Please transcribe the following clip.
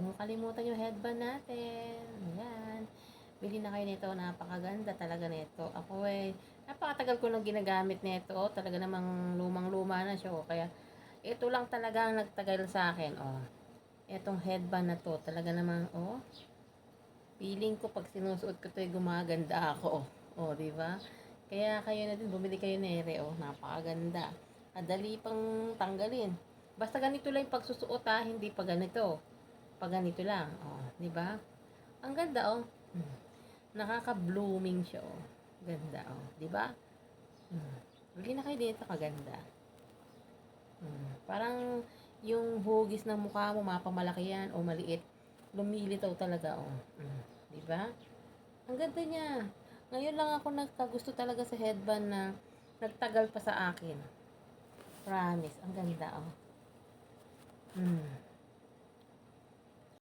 mo kalimutan yung headband natin. Ayan. Bili na kayo nito. Napakaganda talaga nito. Ako napakatagal ko nang ginagamit nito. Talaga namang lumang-luma na siya. Kaya, ito lang talaga ang nagtagal sa akin. Itong headband na to. Talaga namang, feeling ko pag sinusuot ko to, gumaganda ako. Di ba? Kaya kayo na din, bumili kayo nere. Napakaganda. Madali pang tanggalin. Basta ganito lang yung pagsusuot hindi pa ganito. Pag ganito lang, di ba? Ang ganda Nakaka-blooming siya Ganda di ba? Bili na kayo dito, kaganda. Parang yung hugis ng mukha mo, mapamalaki yan o maliit. Lumilitaw talaga di ba? Ang ganda niya. Ngayon lang ako nagkagusto talaga sa headband na nagtagal pa sa akin. Promise, ang ganda